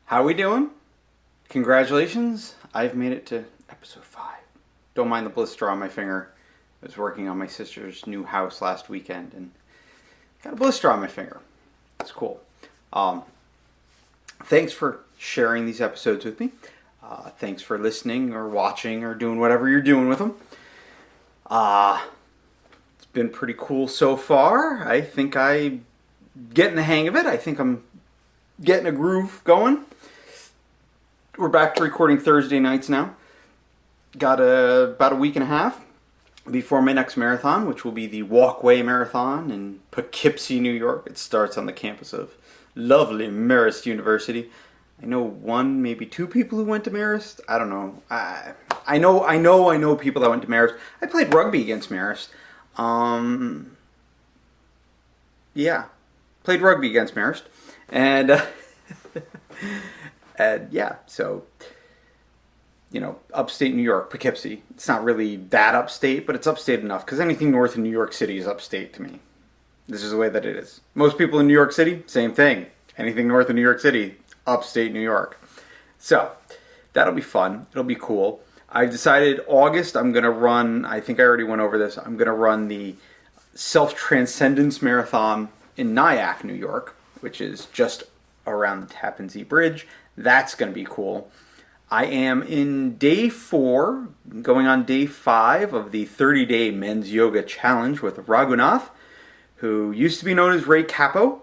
How we doing? Congratulations, I've made it to episode 5. Don't mind the blister on my finger. I was working on my sister's new house last weekend and got a blister on my finger. It's cool. Thanks for sharing these episodes with me. Thanks for listening or watching or doing whatever you're doing with them. It's been pretty cool so far. I think I'm getting the hang of it. I think I'm getting a groove going. We're back to recording Thursday nights now. Got about a week and a half before my next marathon, which will be the Walkway Marathon in Poughkeepsie, New York. It starts on the campus of lovely Marist University. I know one, maybe two people who went to Marist. I don't know. I know people that went to Marist. I played rugby against Marist. Played rugby against Marist, and and yeah, so, upstate New York, Poughkeepsie. It's not really that upstate, but it's upstate enough, because anything north of New York City is upstate to me. This is the way that it is. Most people in New York City, same thing. Anything north of New York City, upstate New York. So, that'll be fun. It'll be cool. I've decided August I'm going to run, I think I already went over this, I'm going to run the Self-Transcendence Marathon in Nyack, New York, which is just around the Tappan Zee Bridge. That's going to be cool. I am in day 4, going on day 5 of the 30-day men's yoga challenge with Raghunath, who used to be known as Ray Capo.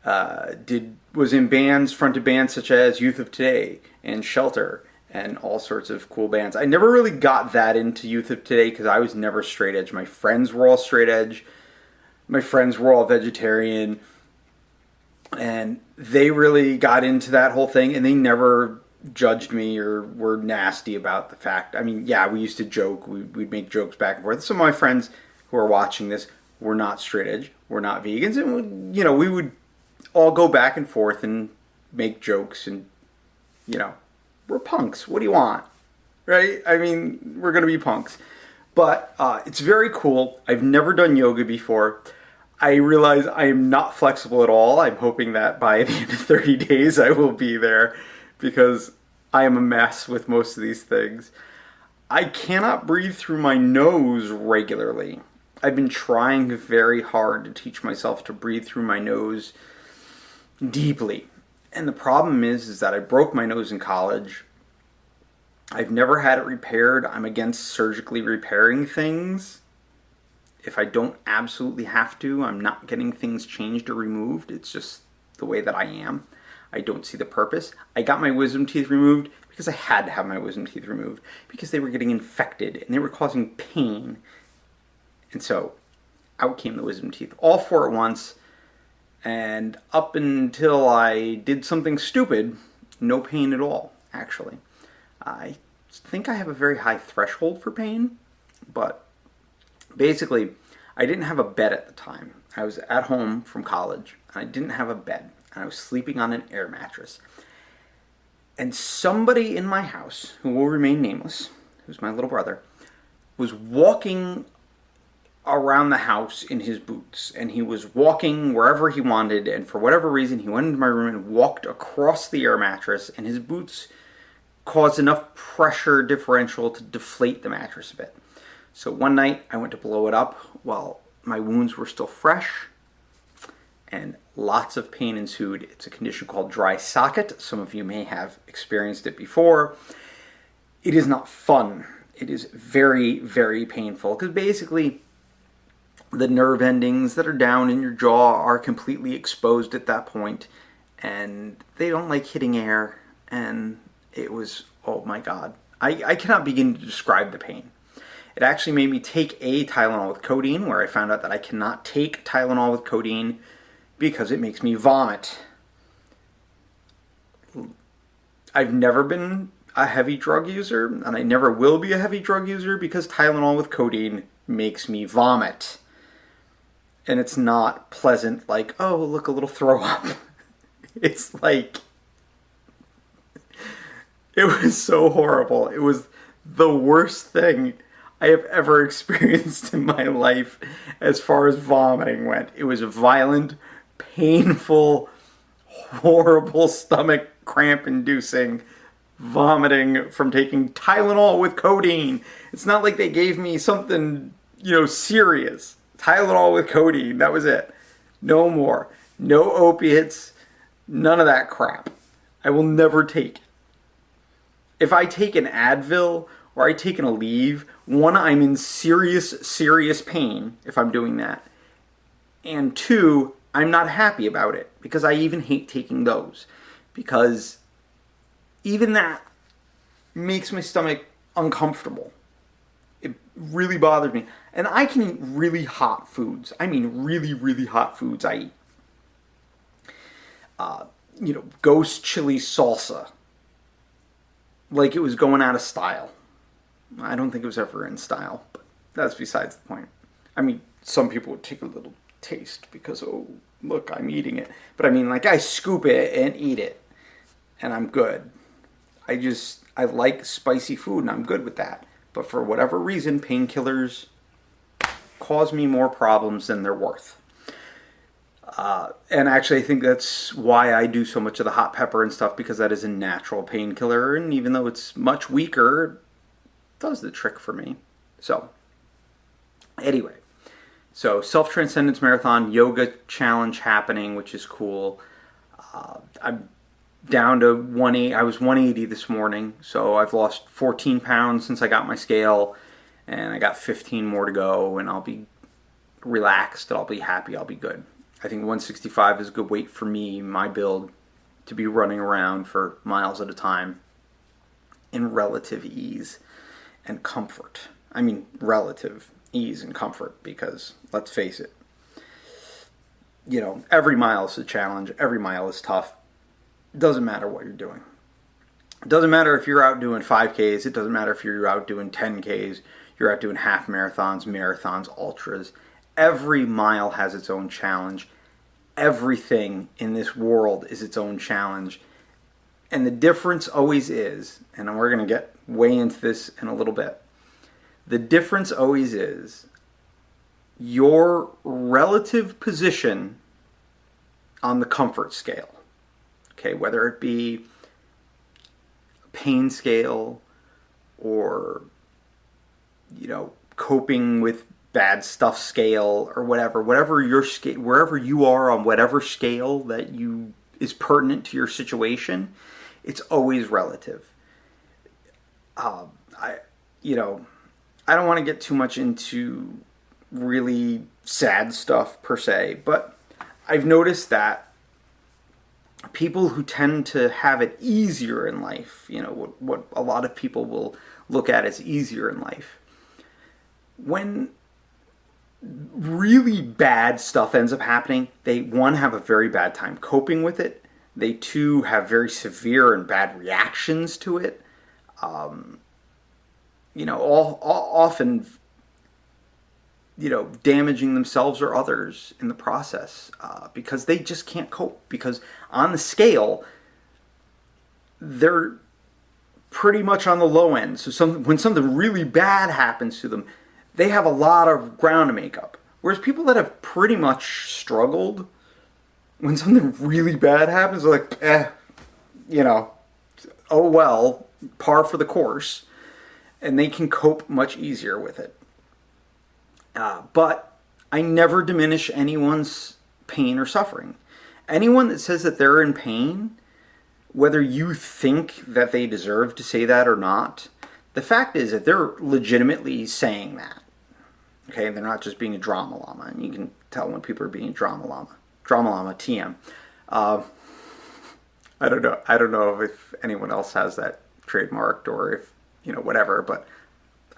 Was in bands, fronted bands such as Youth of Today and Shelter and all sorts of cool bands. I never really got that into Youth of Today because I was never straight edge. My friends were all straight edge. My friends were all vegetarian. And they really got into that whole thing, and they never judged me or were nasty about the fact. I mean, yeah, we used to joke. We'd make jokes back and forth. Some of my friends who are watching this were not straight edge, were not vegans, and we would all go back and forth and make jokes, and we're punks. What do you want, right? I mean, we're gonna be punks, but it's very cool. I've never done yoga before. I realize I am not flexible at all. I'm hoping that by the end of 30 days I will be there, because I am a mess with most of these things. I cannot breathe through my nose regularly. I've been trying very hard to teach myself to breathe through my nose deeply. And the problem is that I broke my nose in college. I've never had it repaired. I'm against surgically repairing things. If I don't absolutely have to, I'm not getting things changed or removed. It's just the way that I am. I don't see the purpose. I got my wisdom teeth removed because I had to have my wisdom teeth removed, because they were getting infected and they were causing pain. And so out came the wisdom teeth, all 4 at once. And up until I did something stupid, no pain at all, actually. I think I have a very high threshold for pain, but basically, I didn't have a bed at the time. I was at home from college, and I didn't have a bed, and I was sleeping on an air mattress. And somebody in my house, who will remain nameless, who's my little brother, was walking around the house in his boots, and he was walking wherever he wanted, and for whatever reason, he went into my room and walked across the air mattress, and his boots caused enough pressure differential to deflate the mattress a bit. So one night, I went to blow it up while my wounds were still fresh, and lots of pain ensued. It's a condition called dry socket. Some of you may have experienced it before. It is not fun. It is very, very painful, because basically the nerve endings that are down in your jaw are completely exposed at that point, and they don't like hitting air, and it was, oh my God. I cannot begin to describe the pain. It actually made me take a Tylenol with codeine, where I found out that I cannot take Tylenol with codeine because it makes me vomit. I've never been a heavy drug user, and I never will be a heavy drug user, because Tylenol with codeine makes me vomit. And it's not pleasant, like, oh, look, a little throw up. It's like, it was so horrible. It was the worst thing I have ever experienced in my life as far as vomiting went. It was violent, painful, horrible stomach cramp-inducing vomiting from taking Tylenol with codeine. It's not like they gave me something, serious. Tylenol with codeine, that was it. No more. No opiates, none of that crap. I will never take it. If I take an Advil or I take an Aleve, one, I'm in serious, serious pain if I'm doing that. And two, I'm not happy about it because I even hate taking those. Because even that makes my stomach uncomfortable. It really bothers me. And I can eat really hot foods. I mean really, really hot foods I eat. Ghost chili salsa. Like it was going out of style. I don't think it was ever in style, but that's besides the point. I mean, some people would take a little taste because, oh, look, I'm eating it. But I mean, like I scoop it and eat it, and I'm good. I like spicy food, and I'm good with that. But for whatever reason, painkillers cause me more problems than they're worth. And actually, I think that's why I do so much of the hot pepper and stuff, because that is a natural painkiller, and even though it's much weaker, it does the trick for me. So, anyway, Self-Transcendence Marathon, yoga challenge happening, which is cool. I'm down to 180. I was 180 this morning, so I've lost 14 pounds since I got my scale, and I got 15 more to go, and I'll be relaxed, I'll be happy, I'll be good. I think 165 is a good weight for me, my build, to be running around for miles at a time in relative ease and comfort. I mean, relative ease and comfort, because let's face it, every mile is a challenge, every mile is tough. It doesn't matter what you're doing. It doesn't matter if you're out doing 5Ks, it doesn't matter if you're out doing 10Ks, you're out doing half marathons, ultras. Every mile has its own challenge. Everything in this world is its own challenge. And the difference always is, and we're going to get way into this in a little bit, the difference always is your relative position on the comfort scale. Okay, whether it be pain scale or, coping with bad stuff scale or whatever your scale, wherever you are on whatever scale that is pertinent to your situation, it's always relative. I don't want to get too much into really sad stuff per se, but I've noticed that people who tend to have it easier in life, what a lot of people will look at as easier in life, when really bad stuff ends up happening, they, one, have a very bad time coping with it. They, two, have very severe and bad reactions to it. Often, damaging themselves or others in the process because they just can't cope. Because on the scale, they're pretty much on the low end. So when something really bad happens to them, they have a lot of ground to make up. Whereas people that have pretty much struggled, when something really bad happens, they're like, oh well, par for the course. And they can cope much easier with it. But I never diminish anyone's pain or suffering. Anyone that says that they're in pain, whether you think that they deserve to say that or not, the fact is that they're legitimately saying that. Okay, they're not just being a drama llama, and you can tell when people are being drama llama. Drama llama TM. I don't know if anyone else has that trademarked or if, whatever, but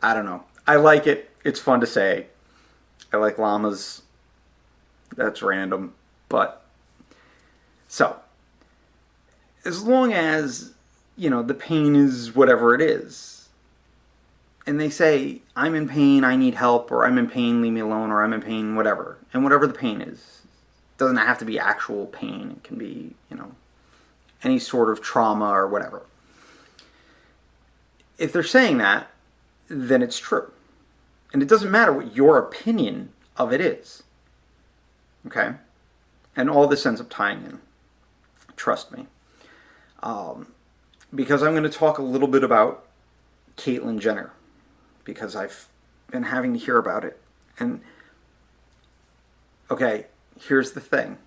I don't know. I like it. It's fun to say. I like llamas. That's random. But, so, as long as, the pain is whatever it is, and they say, I'm in pain, I need help, or I'm in pain, leave me alone, or I'm in pain, whatever. And whatever the pain is. It doesn't have to be actual pain. It can be, any sort of trauma or whatever. If they're saying that, then it's true. And it doesn't matter what your opinion of it is. Okay? And all this ends up tying in. Trust me. because I'm going to talk a little bit about Caitlyn Jenner, because I've been having to hear about it. And, okay, here's the thing.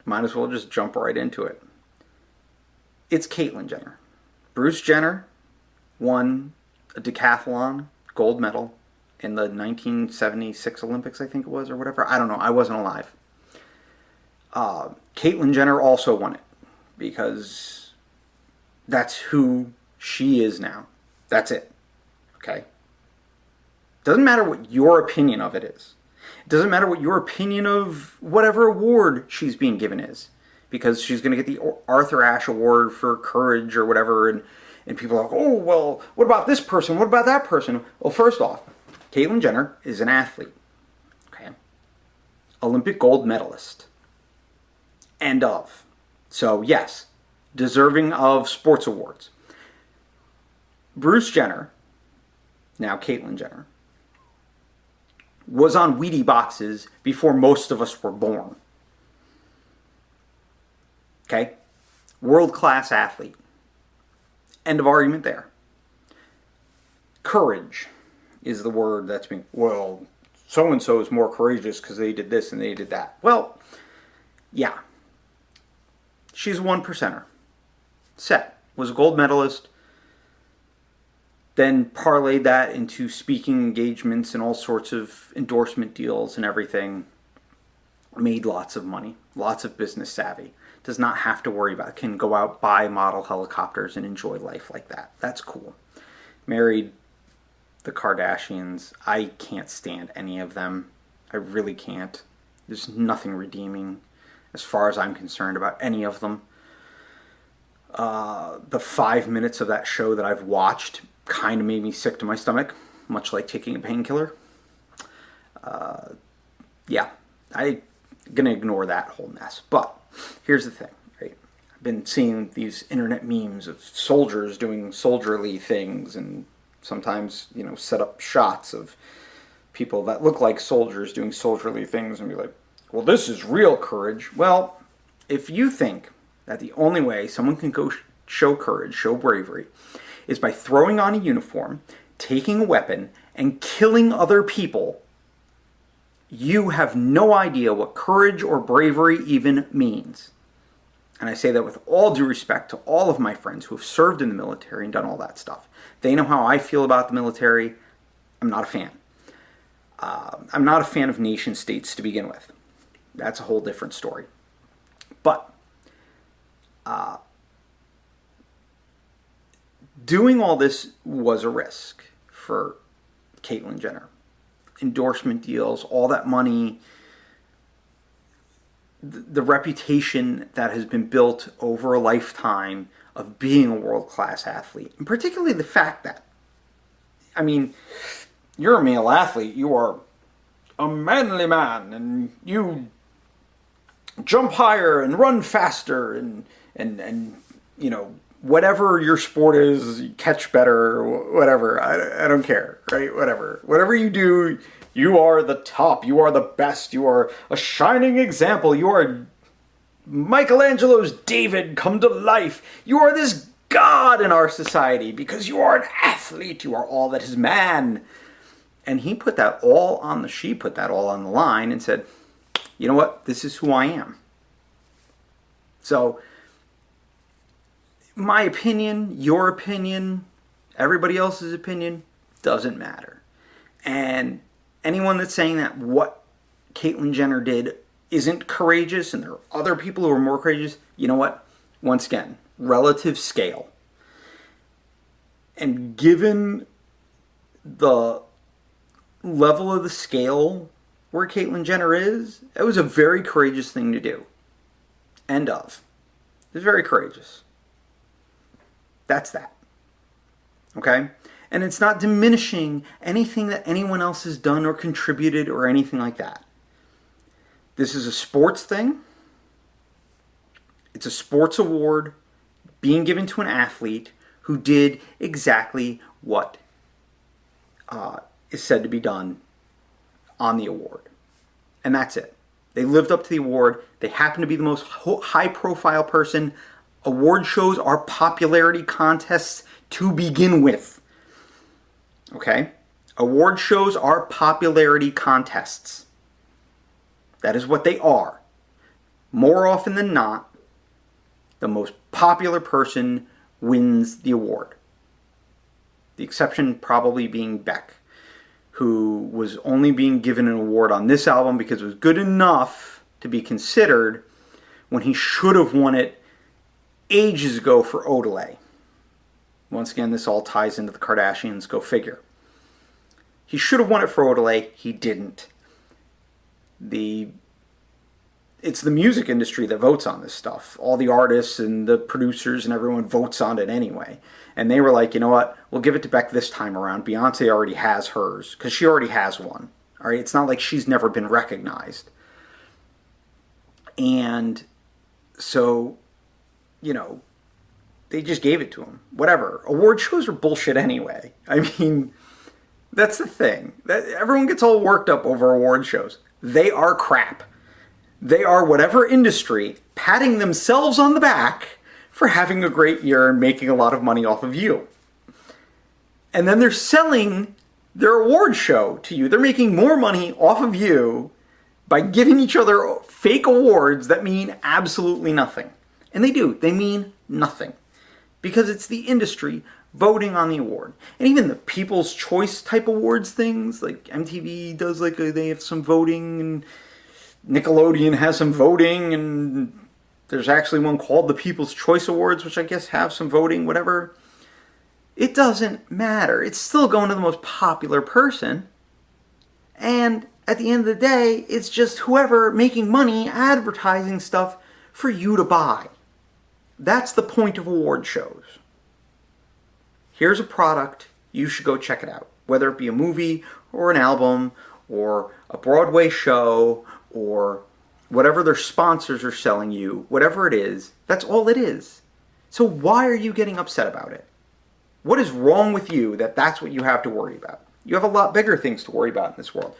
Might as well just jump right into it. It's Caitlyn Jenner. Bruce Jenner won a decathlon gold medal in the 1976 Olympics, I think it was, or whatever. I don't know. I wasn't alive. Caitlyn Jenner also won it because that's who she is now. That's it. Okay? Doesn't matter what your opinion of it is. It doesn't matter what your opinion of whatever award she's being given is. Because she's going to get the Arthur Ashe Award for courage or whatever. And people are like, oh, well, what about this person? What about that person? Well, first off, Caitlyn Jenner is an athlete. Okay? Olympic gold medalist. End of. So, yes, deserving of sports awards. Bruce Jenner, now Caitlyn Jenner, was on Wheatie boxes before most of us were born. Okay? World-class athlete. End of argument there. Courage is the word that's being, well, so-and-so is more courageous because they did this and they did that. Well, yeah. She's a one-percenter. Set. Was a gold medalist. Then parlayed that into speaking engagements and all sorts of endorsement deals and everything. Made lots of money. Lots of business savvy. Does not have to worry about it. Can go out, buy model helicopters and enjoy life like that. That's cool. Married the Kardassians. I can't stand any of them. I really can't. There's nothing redeeming as far as I'm concerned about any of them. The 5 minutes of that show that I've watched kind of made me sick to my stomach, much like taking a painkiller. Yeah, I'm going to ignore that whole mess. But here's the thing, right? I've been seeing these internet memes of soldiers doing soldierly things and sometimes, set up shots of people that look like soldiers doing soldierly things and be like, well, this is real courage. Well, if you think that the only way someone can go show courage, show bravery, is by throwing on a uniform, taking a weapon, and killing other people, you have no idea what courage or bravery even means. And I say that with all due respect to all of my friends who have served in the military and done all that stuff. They know how I feel about the military. I'm not a fan. I'm not a fan of nation states to begin with. That's a whole different story. But doing all this was a risk for Caitlyn Jenner. Endorsement deals, all that money, the reputation that has been built over a lifetime of being a world-class athlete. And particularly the fact that, you're a male athlete, you are a manly man, and you jump higher and run faster and whatever your sport is, you catch better, whatever. I don't care, right? Whatever you do, you are the top. You are the best. You are a shining example. You are Michelangelo's David come to life. You are this god in our society because you are an athlete. You are all that is man. And she put that all on the line and said, you know what? This is who I am. So, my opinion, your opinion, everybody else's opinion, doesn't matter. And anyone that's saying that what Caitlyn Jenner did isn't courageous and there are other people who are more courageous, you know what? Once again, relative scale. And given the level of the scale where Caitlyn Jenner is, it was a very courageous thing to do. End of. It was very courageous. That's that. Okay? And it's not diminishing anything that anyone else has done or contributed or anything like that. This is a sports thing. It's a sports award being given to an athlete who did exactly what is said to be done on the award. And that's it. They lived up to the award. They happen to be the most high-profile person Award shows are popularity contests to begin with. Okay? Award shows are popularity contests. That is what they are. More often than not, the most popular person wins the award. The exception probably being Beck, who was only being given an award on this album because it was good enough to be considered when he should have won it ages ago for Odelay. Once again, this all ties into the Kardashians, go figure. He should have won it for Odelay, he didn't. It's the music industry that votes on this stuff. All the artists and the producers and everyone votes on it anyway. And they were like, you know what, we'll give it to Beck this time around. Beyonce already has hers, because she already has one. All right, it's not like she's never been recognized. And so, they just gave it to him. Whatever. Award shows are bullshit anyway. I mean, that's the thing. Everyone gets all worked up over award shows. They are crap. They are whatever industry patting themselves on the back for having a great year and making a lot of money off of you. And then they're selling their award show to you. They're making more money off of you by giving each other fake awards that mean absolutely nothing. And they do. They mean nothing. Because it's the industry voting on the award. And even the People's Choice type awards things, like MTV does, they have some voting, and Nickelodeon has some voting, and there's actually one called the People's Choice Awards, which I guess have some voting, whatever. It doesn't matter. It's still going to the most popular person. And at the end of the day, it's just whoever making money advertising stuff for you to buy. That's the point of award shows. Here's a product, you should go check it out. Whether it be a movie or an album or a Broadway show or whatever their sponsors are selling you, whatever it is, that's all it is. So why are you getting upset about it? What is wrong with you that that's what you have to worry about? You have a lot bigger things to worry about in this world.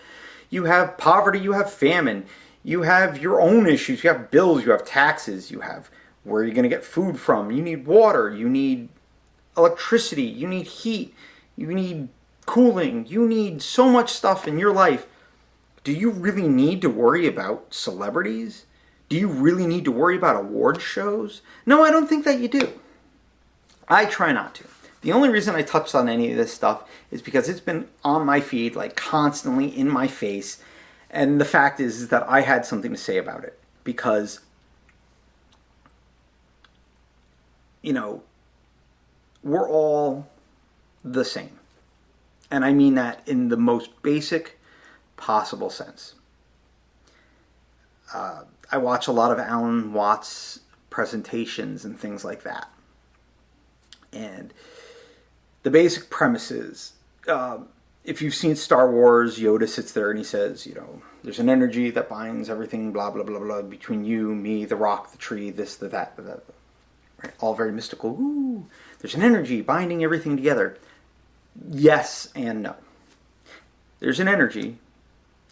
You have poverty, you have famine, you have your own issues, you have bills, you have taxes, you have where are you going to get food from, you need water, you need electricity, you need heat, you need cooling, you need so much stuff in your life. Do you really need to worry about celebrities? Do you really need to worry about award shows? No, I don't think that you do. I try not to. The only reason I touched on any of this stuff is because it's been on my feed, constantly in my face. And the fact is that I had something to say about it. Because, we're all the same. And I mean that in the most basic possible sense. I watch a lot of Alan Watts presentations and things like that. And the basic premise is, if you've seen Star Wars, Yoda sits there and he says, there's an energy that binds everything, blah, blah, blah, blah, between you, me, the rock, the tree, this, the that, right? All very mystical. Ooh, there's an energy binding everything together. Yes and no. There's an energy,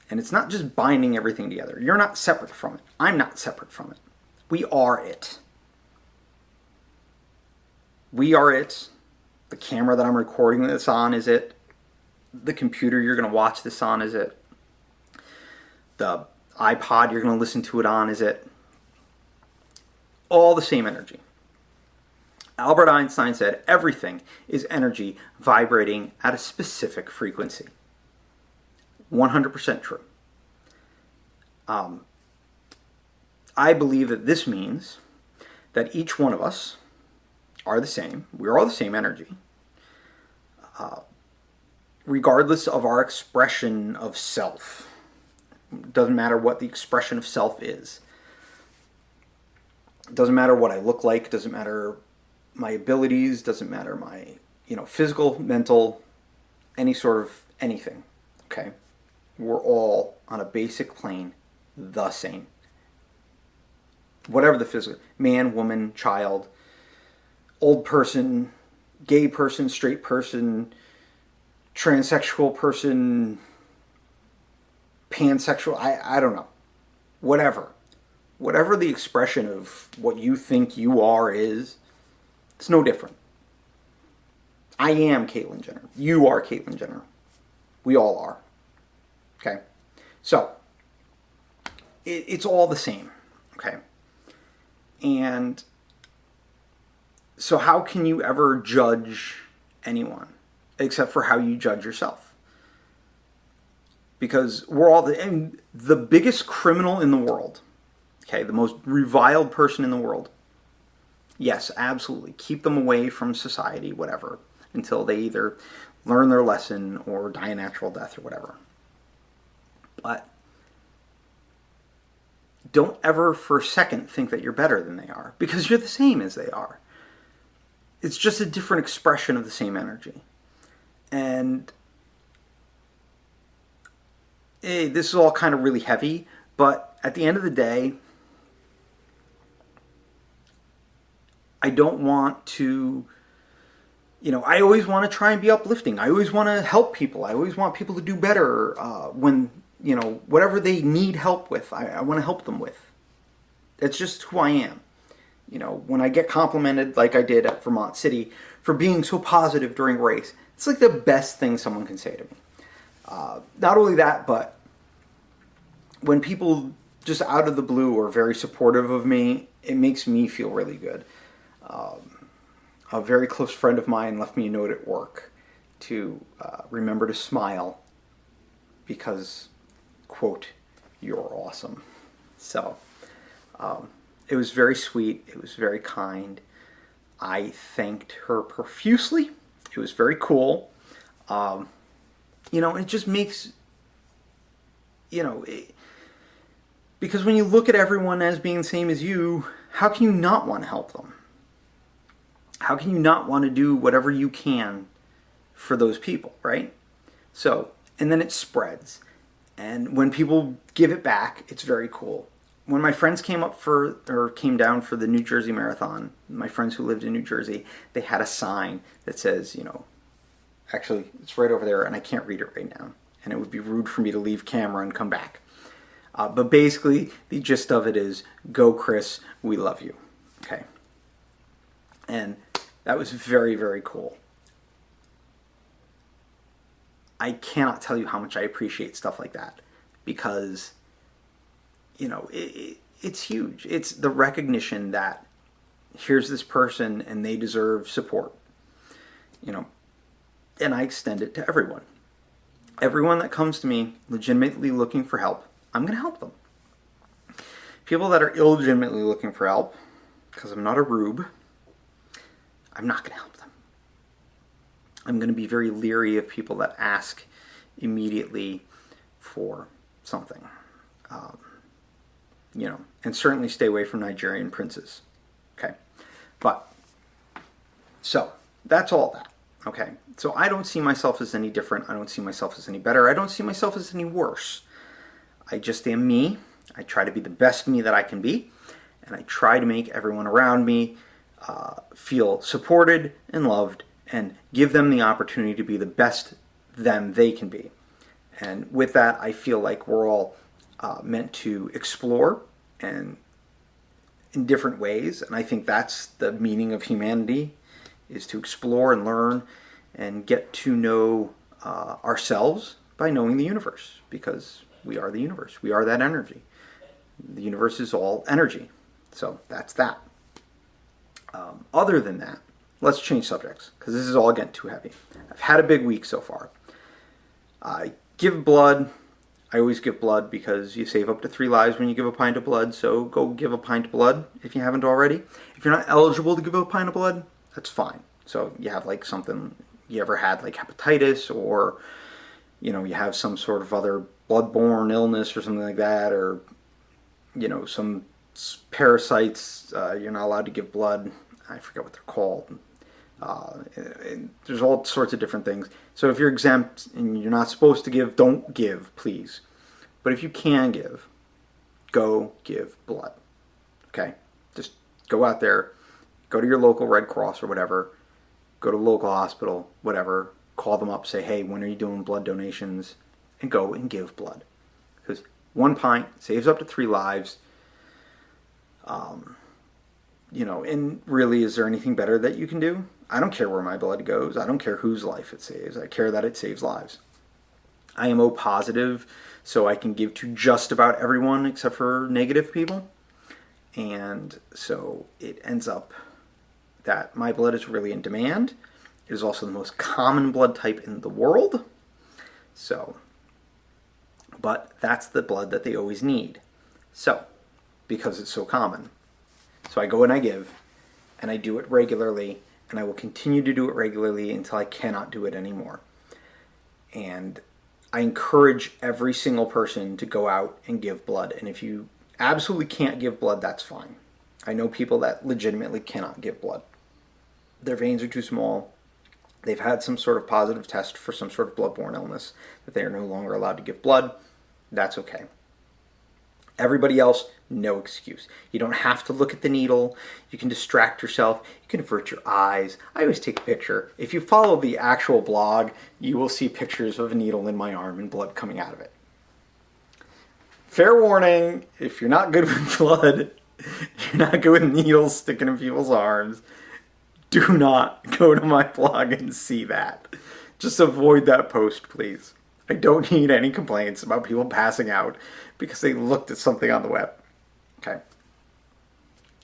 and it's not just binding everything together. You're not separate from it. I'm not separate from it. We are it. We are it. The camera that I'm recording this on is it. The computer you're going to watch this on is it. The iPod you're going to listen to it on is it. All the same energy. Albert Einstein said everything is energy vibrating at a specific frequency. 100% true. I believe that this means that each one of us are the same. We're all the same energy. Regardless of our expression of self. Doesn't matter what the expression of self is. It doesn't matter what I look like. Doesn't matter my abilities. Doesn't matter my, physical, mental, any sort of anything. Okay? We're all on a basic plane the same. Whatever the physical, man, woman, child, old person, gay person, straight person, transsexual person, pansexual, I don't know. Whatever. whatever the expression of what you think you are is, it's no different. I am Caitlyn Jenner. You are Caitlyn Jenner. We all are. Okay? So, it's all the same. Okay? And so how can you ever judge anyone except for how you judge yourself? Because we're all the biggest criminal in the world, okay, the most reviled person in the world. Yes, absolutely. Keep them away from society, whatever, until they either learn their lesson or die a natural death or whatever. But don't ever for a second think that you're better than they are, because you're the same as they are. It's just a different expression of the same energy. And this is all kind of really heavy, but at the end of the day, I don't want to, I always want to try and be uplifting. I always want to help people. I always want people to do better when, whatever they need help with, I want to help them with. That's just who I am. When I get complimented like I did at Vermont City for being so positive during a race, it's like the best thing someone can say to me. Not only that, but when people just out of the blue are very supportive of me, it makes me feel really good. A very close friend of mine left me a note at work to remember to smile because, quote, "you're awesome." So it was very sweet. It was very kind. I thanked her profusely. It was very cool. It just makes, because when you look at everyone as being the same as you, how can you not want to help them? How can you not want to do whatever you can for those people, right? So, and then it spreads. And when people give it back, it's very cool. When my friends came down for the New Jersey Marathon, my friends who lived in New Jersey, they had a sign that says, actually, it's right over there, and I can't read it right now. And it would be rude for me to leave camera and come back. But basically, the gist of it is, go Chris, we love you. Okay. And that was very, very cool. I cannot tell you how much I appreciate stuff like that. Because, it's huge. It's the recognition that here's this person and they deserve support. And I extend it to everyone. Everyone that comes to me legitimately looking for help, I'm going to help them. People that are illegitimately looking for help, because I'm not a rube, I'm not going to help them. I'm going to be very leery of people that ask immediately for something. And certainly stay away from Nigerian princes. Okay? But, so, that's all that. Okay? So I don't see myself as any different. I don't see myself as any better. I don't see myself as any worse. I just am me. I try to be the best me that I can be. And I try to make everyone around me feel supported and loved and give them the opportunity to be the best them they can be. And with that, I feel like we're all meant to explore and in different ways. And I think that's the meaning of humanity, is to explore and learn and get to know ourselves by knowing the universe, because we are the universe. We are that energy. The universe is all energy. So that's that. Other than that, let's change subjects, because this is all getting too heavy. I've had a big week so far. I give blood. I always give blood because you save up to 3 lives when you give a pint of blood, so go give a pint of blood if you haven't already. If you're not eligible to give a pint of blood, that's fine. So you have like something, you ever had like hepatitis, or you have some sort of other bloodborne illness or something like that, or some parasites, you're not allowed to give blood. I forget what they're called. There's all sorts of different things. So if you're exempt and you're not supposed to give, don't give, please. But if you can give, go give blood. Okay? Just go out there, go to your local Red Cross or whatever, go to a local hospital, whatever, call them up, say, hey, when are you doing blood donations? And go and give blood. Because 1 pint saves up to 3 lives. And really, is there anything better that you can do? I don't care where my blood goes. I don't care whose life it saves. I care that it saves lives. I am O positive, so I can give to just about everyone except for negative people. And so it ends up that my blood is really in demand. It is also the most common blood type in the world. So, but that's the blood that they always need. So, because it's so common. So I go and I give, and I do it regularly, and I will continue to do it regularly until I cannot do it anymore. And I encourage every single person to go out and give blood. And if you absolutely can't give blood, that's fine. I know people that legitimately cannot give blood. Their veins are too small. They've had some sort of positive test for some sort of bloodborne illness that they are no longer allowed to give blood. That's okay. Everybody else, no excuse. You don't have to look at the needle. You can distract yourself. You can avert your eyes. I always take a picture. If you follow the actual blog, you will see pictures of a needle in my arm and blood coming out of it. Fair warning, if you're not good with blood, you're not good with needles sticking in people's arms, do not go to my blog and see that. Just avoid that post, please. I don't need any complaints about people passing out because they looked at something on the web. Okay?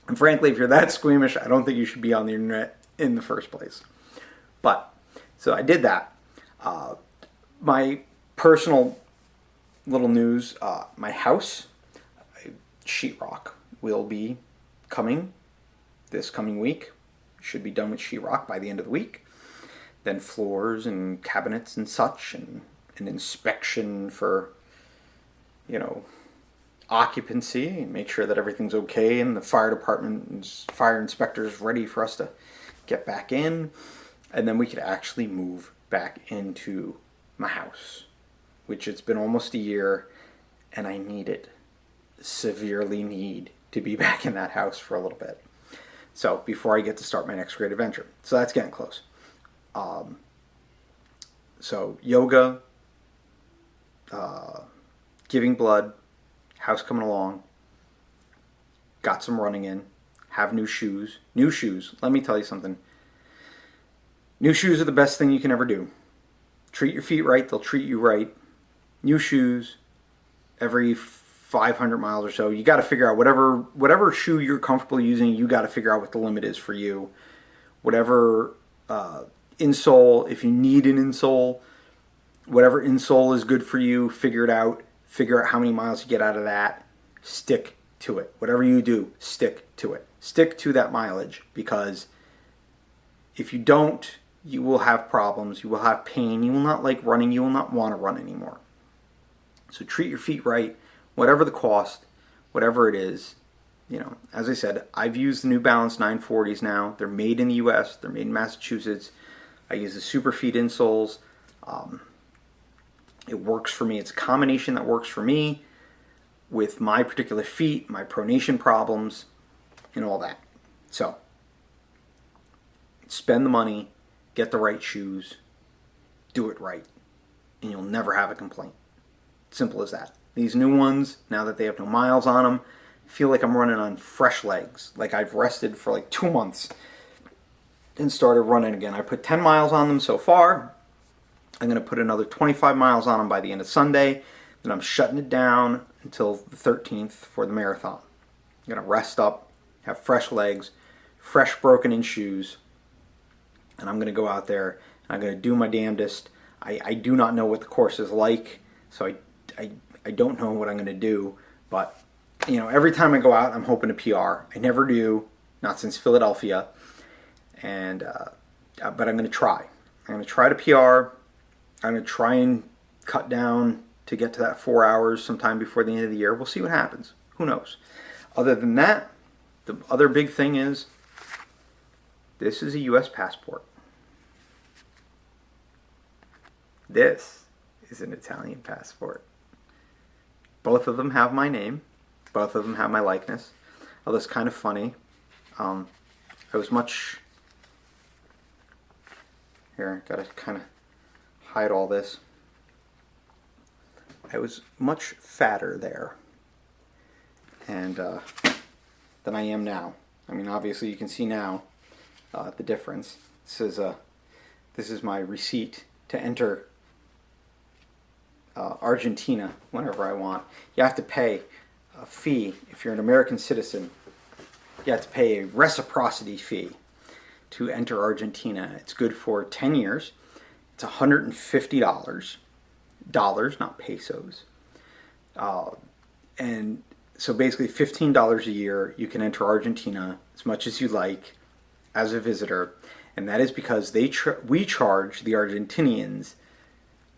And frankly, if you're that squeamish, I don't think you should be on the internet in the first place. But, so I did that. My personal little news, my house, sheetrock, will be coming this coming week. Should be done with sheetrock by the end of the week. Then floors and cabinets and such, and an inspection for, occupancy, and make sure that everything's okay, and the fire department, fire inspectors ready for us to get back in, and then we could actually move back into my house, which it's been almost a year, and I severely need to be back in that house for a little bit. So before I get to start my next great adventure. So that's getting close. So yoga, giving blood, house coming along, got some running in, have new shoes. New shoes, let me tell you something. New shoes are the best thing you can ever do. Treat your feet right, they'll treat you right. New shoes, every 500 miles or so, you got to figure out whatever shoe you're comfortable using, you got to figure out what the limit is for you. Whatever insole, if you need an insole, whatever insole is good for you, figure it out. Figure out how many miles you get out of that. Stick to it. Whatever you do, stick to it. Stick to that mileage, because if you don't, you will have problems. You will have pain. You will not like running. You will not want to run anymore. So treat your feet right, whatever the cost, whatever it is. As I said, I've used the New Balance 940s now. They're made in the U.S. They're made in Massachusetts. I use the Superfeet insoles. It works for me. It's a combination that works for me with my particular feet, my pronation problems, and all that. So, spend the money, get the right shoes, do it right, and you'll never have a complaint. Simple as that. These new ones, now that they have no miles on them, I feel like I'm running on fresh legs. Like I've rested for like 2 months and started running again. I put 10 miles on them so far. I'm going to put another 25 miles on them by the end of Sunday. Then I'm shutting it down until the 13th for the marathon. I'm going to rest up, have fresh legs, fresh broken in shoes, and I'm going to go out there and I'm going to do my damnedest. I do not know what the course is like, so I don't know what I'm going to do, but every time I go out, I'm hoping to PR. I never do, not since Philadelphia, and but I'm going to try. I'm going to try to PR. I'm going to try and cut down to get to that 4 hours sometime before the end of the year. We'll see what happens. Who knows? Other than that, the other big thing is this is a U.S. passport. This is an Italian passport. Both of them have my name. Both of them have my likeness. Although it's kind of funny. I was much... Here, gotta kind of hide all this. I was much fatter there. And than I am now. I mean, obviously you can see now the difference. This is my receipt to enter Argentina whenever I want. You have to pay a fee if you're an American citizen. You have to pay a reciprocity fee to enter Argentina. It's good for 10 years. It's $150. Dollars, not pesos. And so basically $15 a year, you can enter Argentina as much as you like as a visitor. And that is because we charge the Argentinians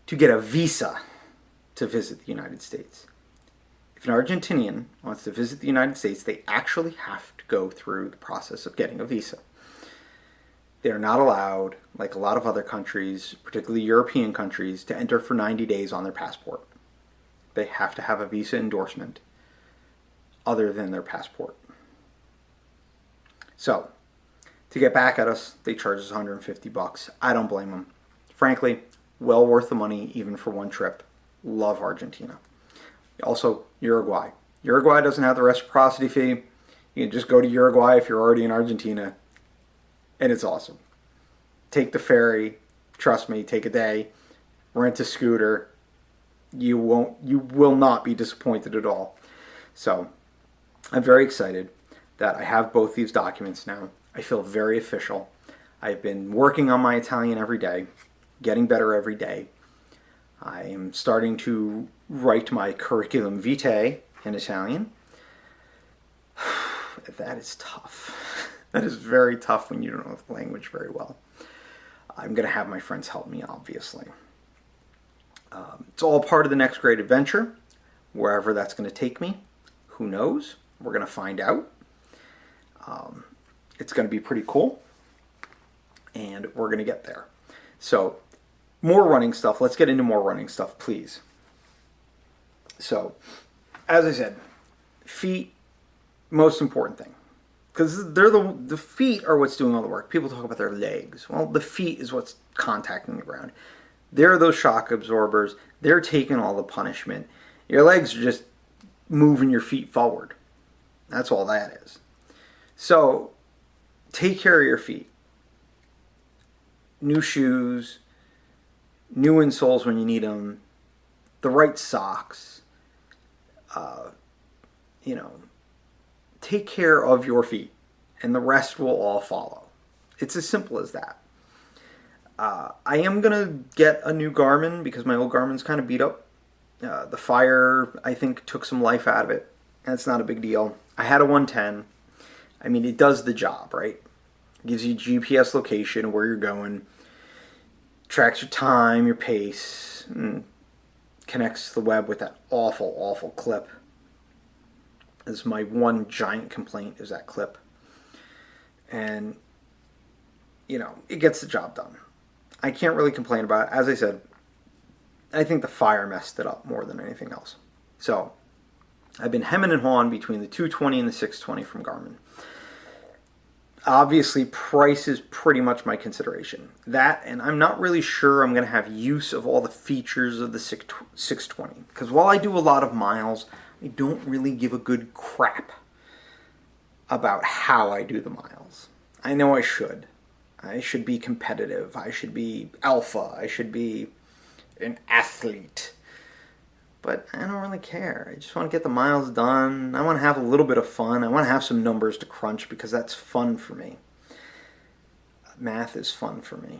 to get a visa to visit the United States. If an Argentinian wants to visit the United States, they actually have to go through the process of getting a visa. They are not allowed, like a lot of other countries, particularly European countries, to enter for 90 days on their passport. They have to have a visa endorsement other than their passport. So, to get back at us, they charge us $150. I don't blame them. Frankly, well worth the money even for one trip. Love Argentina. Also, Uruguay. Uruguay doesn't have the reciprocity fee. You can just go to Uruguay if you're already in Argentina. And it's awesome. Take the ferry. Trust me, take a day. Rent a scooter. You will not be disappointed at all. So, I'm very excited that I have both these documents now. I feel very official. I've been working on my Italian every day, getting better every day. I am starting to write my curriculum vitae in Italian. That is tough. That is very tough when you don't know the language very well. I'm going to have my friends help me, obviously. It's all part of the next great adventure. Wherever that's going to take me, who knows? We're going to find out. It's going to be pretty cool. And we're going to get there. So, more running stuff. Let's get into more running stuff, please. So, as I said, feet, most important thing. Because they're the feet are what's doing all the work. People talk about their legs. Well, the feet is what's contacting the ground. They're those shock absorbers. They're taking all the punishment. Your legs are just moving your feet forward. That's all that is. So, take care of your feet. New shoes, new insoles when you need them, the right socks, take care of your feet, and the rest will all follow. It's as simple as that. I am going to get a new Garmin because my old Garmin's kind of beat up. The fire, I think, took some life out of it. That's not a big deal. I had a 110. I mean, it does the job, right? It gives you GPS location, where you're going, tracks your time, your pace, and connects to the web with that awful, awful clip. This is my one giant complaint, is that clip. And, it gets the job done. I can't really complain about it. As I said, I think the fire messed it up more than anything else. So, I've been hemming and hawing between the 220 and the 620 from Garmin. Obviously, price is pretty much my consideration. That, and I'm not really sure I'm going to have use of all the features of the 620. Because while I do a lot of miles, I don't really give a good crap about how I do the miles. I know I should. I should be competitive. I should be alpha. I should be an athlete. But I don't really care. I just want to get the miles done. I want to have a little bit of fun. I want to have some numbers to crunch because that's fun for me. Math is fun for me.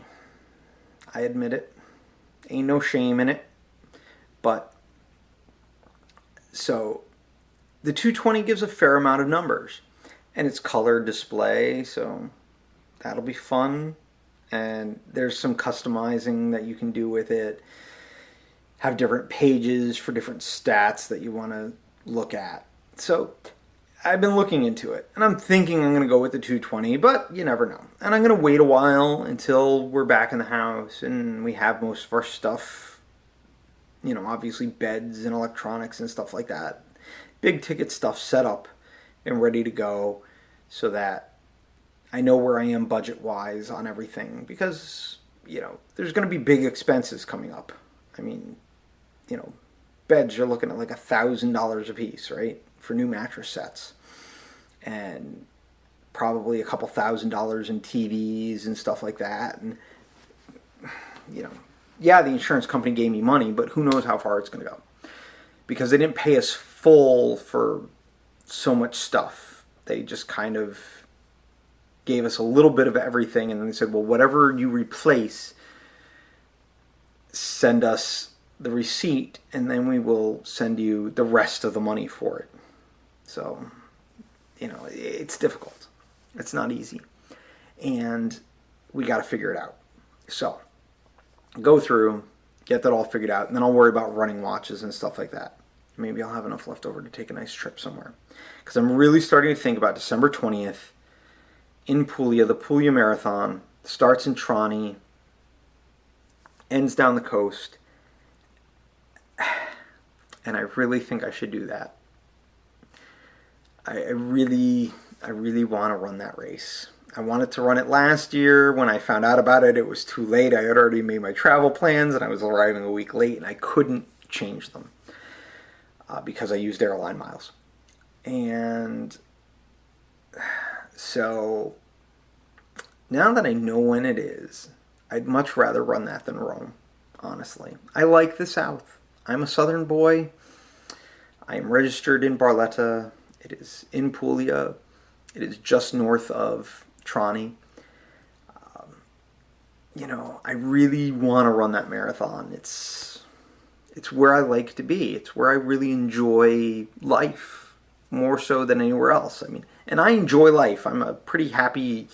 I admit it. Ain't no shame in it. But, so, the 220 gives a fair amount of numbers. And it's color display, so that'll be fun. And there's some customizing that you can do with it. Have different pages for different stats that you want to look at. So I've been looking into it, and I'm thinking I'm going to go with the 220, but you never know. And I'm going to wait a while until we're back in the house and we have most of our stuff, obviously beds and electronics and stuff like that. Big ticket stuff set up and ready to go so that I know where I am budget-wise on everything because, there's going to be big expenses coming up. I mean, beds you're looking at like $1,000 a piece, right? For new mattress sets. and probably a couple $1,000s in TVs and stuff like that. And, yeah, the insurance company gave me money, but who knows how far it's going to go. Because they didn't pay us full for so much stuff. They just kind of gave us a little bit of everything, and then they said, well, whatever you replace, send us the receipt, and then we will send you the rest of the money for it. So, it's difficult. It's not easy. And we got to figure it out. So, go through, get that all figured out, and then I'll worry about running watches and stuff like that. Maybe I'll have enough left over to take a nice trip somewhere. Because I'm really starting to think about December 20th in Puglia, the Puglia Marathon. Starts in Trani, ends down the coast. And I really think I should do that. I really want to run that race. I wanted to run it last year. When I found out about it, it was too late. I had already made my travel plans, and I was arriving a week late, and I couldn't change them because I used airline miles. And so now that I know when it is, I'd much rather run that than Rome, honestly. I like the South. I'm a Southern boy. I am registered in Barletta. It is in Puglia. It is just north of Trani. I really want to run that marathon. It's where I like to be. It's where I really enjoy life more so than anywhere else. And I enjoy life. I'm a pretty happy,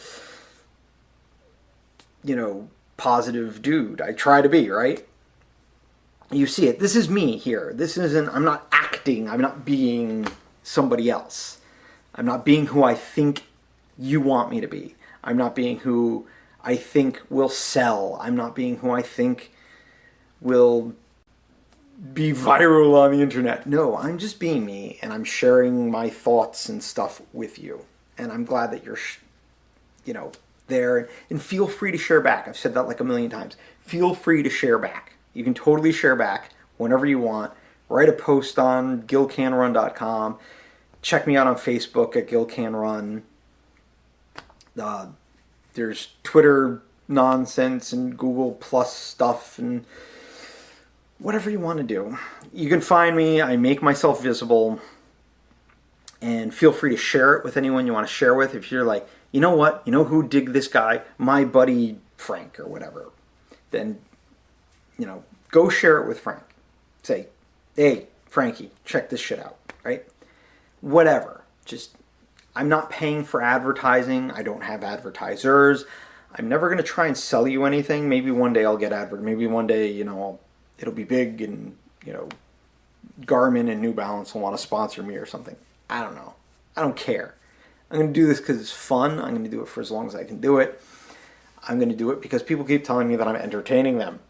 positive dude. I try to be, right? You see it. This is me here. I'm not acting. I'm not being somebody else. I'm not being who I think you want me to be. I'm not being who I think will sell. I'm not being who I think will be viral on the internet. No, I'm just being me, and I'm sharing my thoughts and stuff with you. And I'm glad that you're, there. And feel free to share back. I've said that like a million times. Feel free to share back. You can totally share back whenever you want. Write a post on gilcanrun.com. Check me out on Facebook at Gil Can Run. There's Twitter nonsense and Google Plus stuff and whatever you want to do. You can find me. I make myself visible. And feel free to share it with anyone you want to share with. If you're like, you know what? You know who dig this guy? My buddy Frank or whatever. Then, go share it with Frank. Say, hey, Frankie, check this shit out, right? Whatever. Just, I'm not paying for advertising. I don't have advertisers. I'm never going to try and sell you anything. Maybe one day I'll get advert. Maybe one day, it'll be big and, Garmin and New Balance will want to sponsor me or something. I don't know. I don't care. I'm going to do this because it's fun. I'm going to do it for as long as I can do it. I'm going to do it because people keep telling me that I'm entertaining them.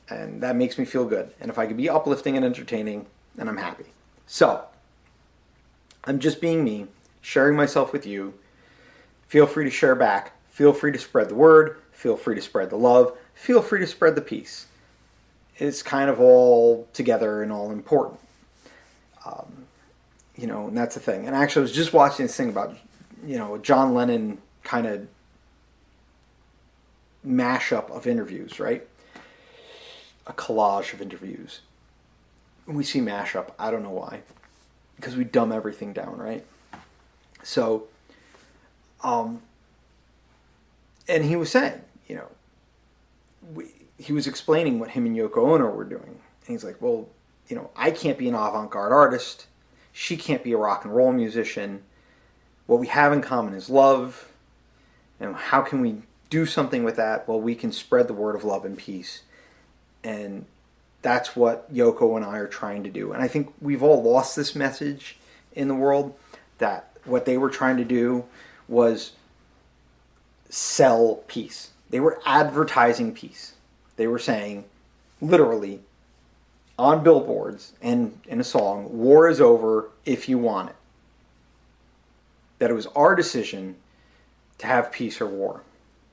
And that makes me feel good. And if I can be uplifting and entertaining, then I'm happy. So, I'm just being me, sharing myself with you. Feel free to share back. Feel free to spread the word. Feel free to spread the love. Feel free to spread the peace. It's kind of all together and all important. And that's the thing. And actually, I was just watching this thing about, John Lennon kind of mashup of interviews, right? A collage of interviews. We see mashup. I don't know why. Because we dumb everything down, right? So, and he was saying, he was explaining what him and Yoko Ono were doing. And he's like, well, I can't be an avant-garde artist. She can't be a rock and roll musician. What we have in common is love. And how can we do something with that? Well, we can spread the word of love and peace. And that's what Yoko and I are trying to do. And I think we've all lost this message in the world, that what they were trying to do was sell peace. They were advertising peace. They were saying, literally, on billboards and in a song, war is over if you want it. That it was our decision to have peace or war.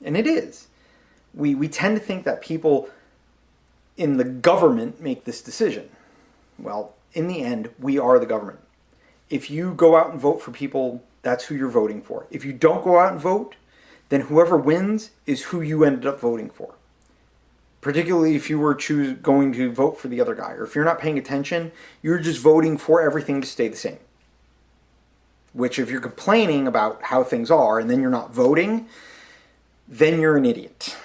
And it is. We tend to think that people in the government make this decision. Well, in the end, we are the government. If you go out and vote for people that's who you're voting for. If you don't go out and vote, then whoever wins is who you ended up voting for. Particularly if you were going to vote for the other guy, or if you're not paying attention, you're just voting for everything to stay the same. Which, if you're complaining about how things are and then you're not voting, then you're an idiot.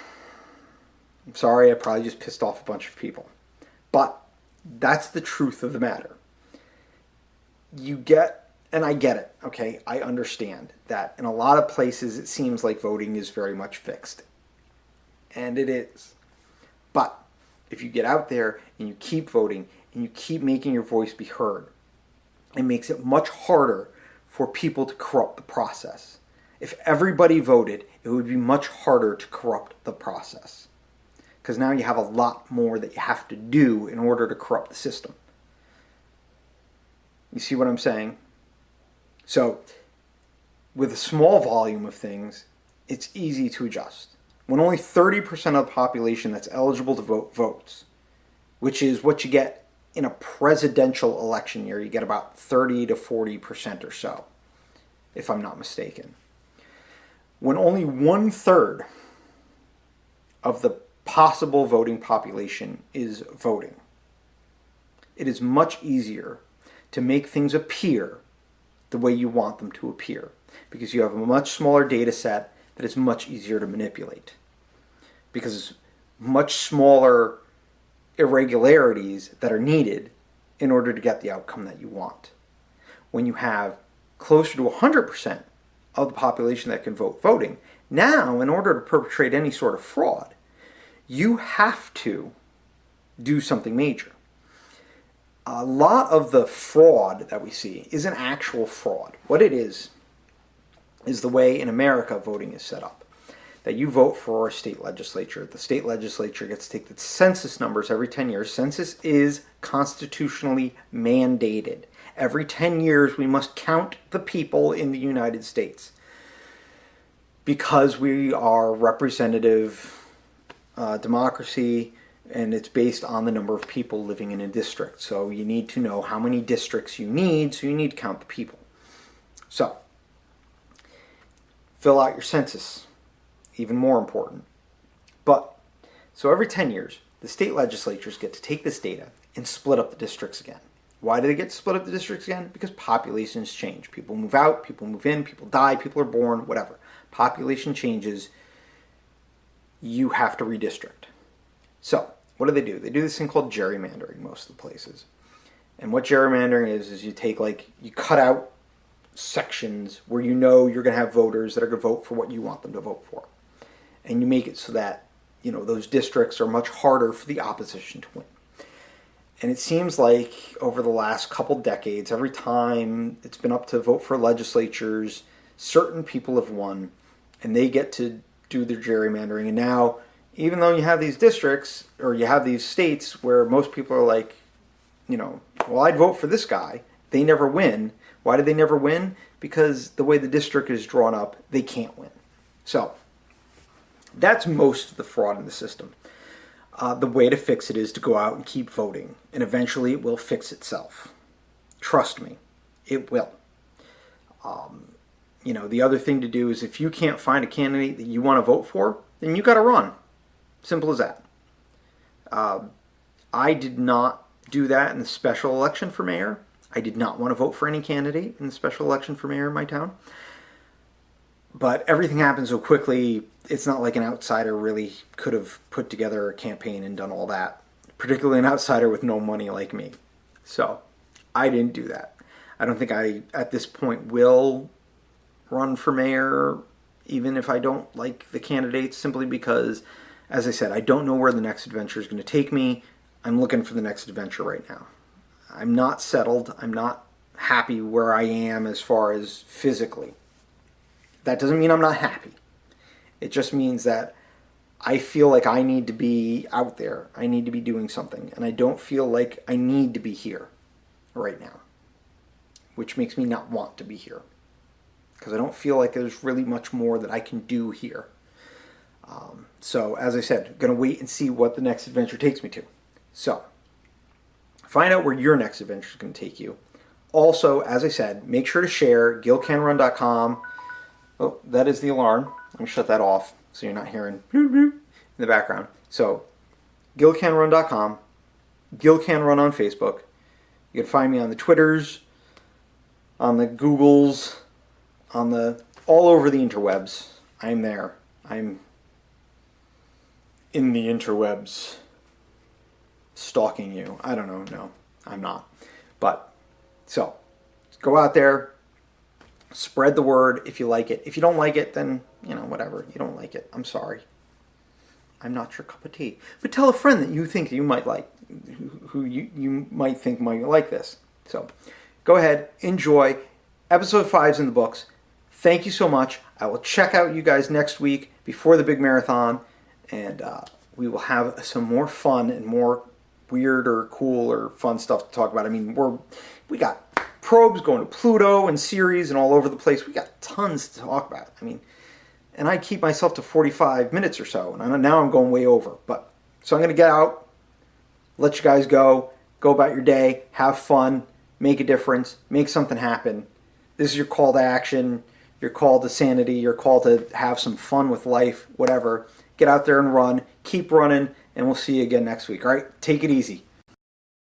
I'm sorry, I probably just pissed off a bunch of people. But that's the truth of the matter. You get, and I get it, okay? I understand that in a lot of places it seems like voting is very much fixed. And it is. But if you get out there and you keep voting and you keep making your voice be heard, it makes it much harder for people to corrupt the process. If everybody voted, it would be much harder to corrupt the process. Because now you have a lot more that you have to do in order to corrupt the system. You see what I'm saying? So, with a small volume of things, it's easy to adjust. When only 30% of the population that's eligible to vote votes, which is what you get in a presidential election year, you get about 30 to 40% or so, if I'm not mistaken. When only 1/3 of the possible voting population is voting, it is much easier to make things appear the way you want them to appear, because you have a much smaller data set that is much easier to manipulate, because much smaller irregularities that are needed in order to get the outcome that you want. When you have closer to 100% of the population that can vote voting, now in order to perpetrate any sort of fraud, you have to do something major. A lot of the fraud that we see isn't actual fraud. What it is the way in America voting is set up. That you vote for a state legislature. The state legislature gets to take the census numbers every 10 years. Census is constitutionally mandated. Every 10 years we must count the people in the United States. Because we are representative democracy, and it's based on the number of people living in a district. So you need to know how many districts you need, so you need to count the people. So, fill out your census. Even more important. But, so every 10 years, the state legislatures get to take this data and split up the districts again. Why do they get to split up the districts again? Because populations change. People move out, people move in, people die, people are born, whatever. Population changes, you have to redistrict. So, what do? They do this thing called gerrymandering most of the places. And what gerrymandering is you take you cut out sections where you know you're going to have voters that are going to vote for what you want them to vote for. And you make it so that, those districts are much harder for the opposition to win. And it seems like over the last couple decades, every time it's been up to vote for legislatures, certain people have won, and they get to do their gerrymandering. And now, even though you have these districts, or you have these states where most people are like, well, I'd vote for this guy, they never win. Why do they never win? Because the way the district is drawn up, they can't win. So, that's most of the fraud in the system. The way to fix it is to go out and keep voting, and eventually it will fix itself. Trust me, it will. The other thing to do is if you can't find a candidate that you want to vote for, then you got to run. Simple as that. I did not do that in the special election for mayor. I did not want to vote for any candidate in the special election for mayor in my town. But everything happened so quickly, it's not like an outsider really could have put together a campaign and done all that. Particularly an outsider with no money like me. So, I didn't do that. I don't think I, at this point, will run for mayor, even if I don't like the candidates, simply because, as I said, I don't know where the next adventure is going to take me. I'm looking for the next adventure right now. I'm not settled. I'm not happy where I am as far as physically. That doesn't mean I'm not happy. It just means that I feel like I need to be out there. I need to be doing something. And I don't feel like I need to be here right now. Which makes me not want to be here. Because I don't feel like there's really much more that I can do here. So, as I said, I'm going to wait and see what the next adventure takes me to. So, find out where your next adventure is going to take you. Also, as I said, make sure to share gilcanrun.com. Oh, that is the alarm. Let me shut that off so you're not hearing in the background. So, gilcanrun.com, Gil Can Run on Facebook. You can find me on the Twitters, on the Googles, on the all over the interwebs. I'm there. I'm in the interwebs stalking you. I don't know. No, I'm not. But, so, go out there, spread the word if you like it. If you don't like it, then, whatever. You don't like it. I'm sorry. I'm not your cup of tea. But tell a friend that you think you might like, who you might think might like this. So, go ahead, enjoy. Episode 5's in the books. Thank you so much. I will check out you guys next week before the big marathon, and we will have some more fun and more weird or cool or fun stuff to talk about. I mean, we got probes going to Pluto and Ceres and all over the place. We got tons to talk about. I mean, and I keep myself to 45 minutes or so, and now I'm going way over. But so I'm going to get out, let you guys go about your day, have fun, make a difference, make something happen. This is your call to action. Your call to sanity, your call to have some fun with life, whatever. Get out there and run. Keep running, and we'll see you again next week. All right? Take it easy.